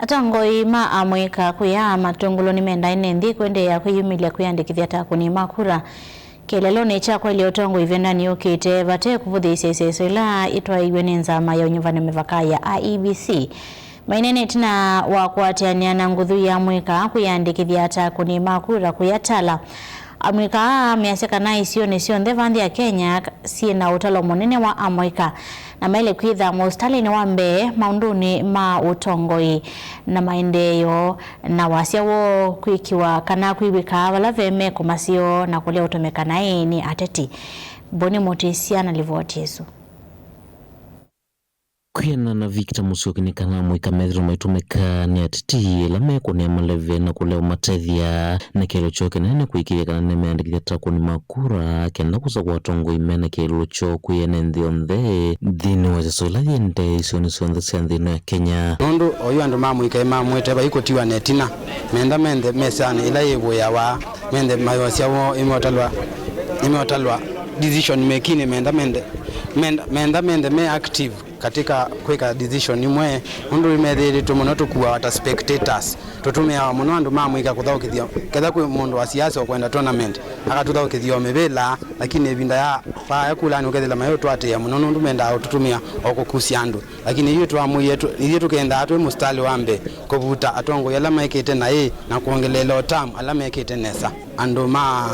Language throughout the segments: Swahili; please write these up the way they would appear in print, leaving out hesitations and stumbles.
Atangoi ma amwika kuya matungulo ni menda inendi kwende ya kuyumilia kuyandikithia takuni makura kelelo necha kwa iliotongo ivenda ni okite vate kufuthi seseso ila itwa iweni nzama ya unyuvane mevaka ya IEBC mainene tina wakuatiania na nguthu ya amwika kuyandikithia takuni makura kuyatala amwika miaseka na isione sionde vandi ya Kenya sina utalo monene wa amwika na maile kwitha mostalini wambe maunduni ma utongoi na maendeyo na wasiawo kwikiwa kana kwiwika wala veme kumasio na kulea utomekana ni ateti boni motisia na livotisu Kuyana na Victor Musyoki ni kana mwika methro maitumeka ni atiti lame kune maleve na kuleo matethia na kelo choke nene kuikiwe kana neme andikithia takuni makura kenda kusa kwa tongo imena kelo choke yene ndhionde dhini wazeso la yende isioni sionde siandhino ya Kenya Nundu oyu andu mamwika ima mweteba iko tiwa netina menda mende mesani ila yevo ya wa mende mayosya wo imeotalwa decision making menda mende me active katika kweka decision imwe mundu imethiri tumuno kuwa wata spectators tutumia muno andu mamwika kuthaukithio ketha kwi mundu wa siasa okwenda tournament akatuthaukithio mebela lakini ebinda ya pa yakulani ukethela mayo twatia muno nundu menda tutumia okukusia andu lakini iyo twamuye iyo tukenda atwe mustali wambe kuvuta atongo yala maikete na kuongelela otam ala maikete nesa andu ma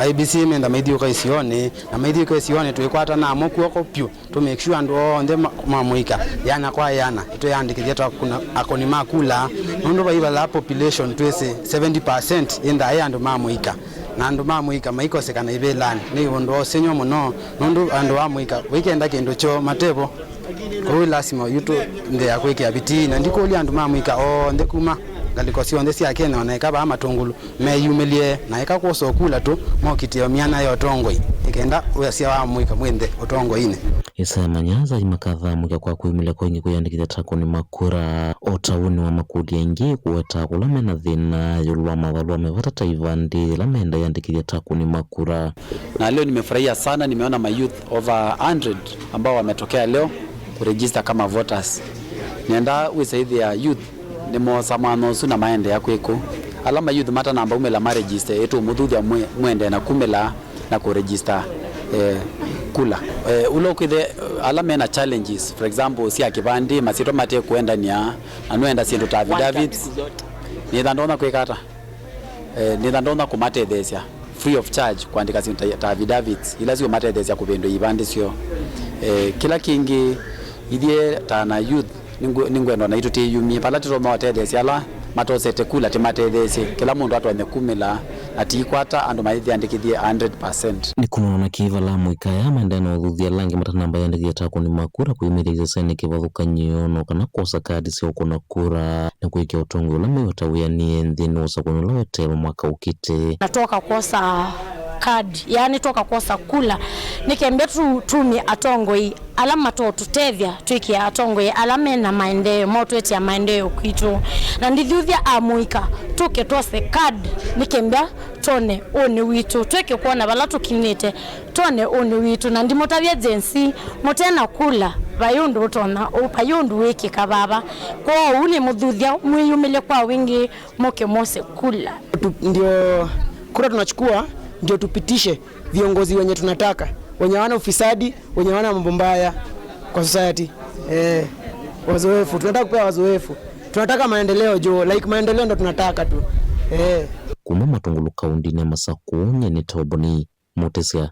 IEBC menda maithio isione na maithio isione tuikwata na moku okopyu to make sure andu onde mamwika yana kwa yana ito yandikithia takuna akoni makula nundu baiba la population twese 70% inda andu mamwika na andu mamwika maikosekana ibelani ni undu osenyo muno nundu andu amwika weekend kendo cho matevo ko lazima yuto nde yakweke abiti na ndiko uli andu mamwika onde kuma ngaliko onde sia Kenya na ikaba amatungulu meyumelie na ikakoso kula tu mokitio miana yo tongoi ikenda uyasia wa mwika mwende otongo ine isa manyaza imakatha mwika kwa kuimile kwenye kuyandikithia takuni makura otawuni wa makudi yengi kuweta kulame na dhina yulwa mawalu mevata taivandi lamenda yandikithia takuni makura na leo nimefurahia sana nimeona my youth over 100 ambao wametokea leo kuregister kama voters nienda wisaidhi ya youth ni mosamano suna maende ya kweko alama youth mata namba umela maregister eto mudhuthia mwende na kumela na kuregister kula ulo kwithe alama na challenges for example si akibandi masito mate kuenda nia anuenda sindu ta affidavits ni ndona kwekata ni ndona kumate thesia free of charge kuandika sindu ta affidavits ilazio mate thesia kubendo ibandi sio kila kingi idie tana youth ningwendo na ituti yumi palatiro mawatedesi ala matosete kula timatedesi kila mundu atwanye kumila atikwata andu maithi andikithie 100% ni kumona kiva la mwika ya mandano udhuthia langi mata namba yandikithia takuni makura kuimiria sene kivathuka nyono kana kosa kadi sio kuna kura na kuikia utongo la mewatawia ni endhino sa kunula wetelo mwaka ukite natoka kosa card yani toka kosa kula nikembe tumi atongo hii alama to tutevya twiki atongo hii alama na maendeleo moto eti ya maendeleo kwitu na ndithuthia amwika tuke tose card nikembe tone one witu tweke kuona bala tukinite tone one witu na ndimotavya agency motena kula bayundu utona upayundu wiki kababa kwa uni mudhuthia mwiyumile kwa wingi moke mose kula ndio kura tunachukua ndio tupitishe viongozi wenye tunataka wenye wana ufisadi wenye wana mambo mbaya kwa society wazoefu tunataka kupewa wazoefu tunataka maendeleo jo like maendeleo ndo tunataka tu kuma matungulu kaunti ne masaku nye ni toboni motesya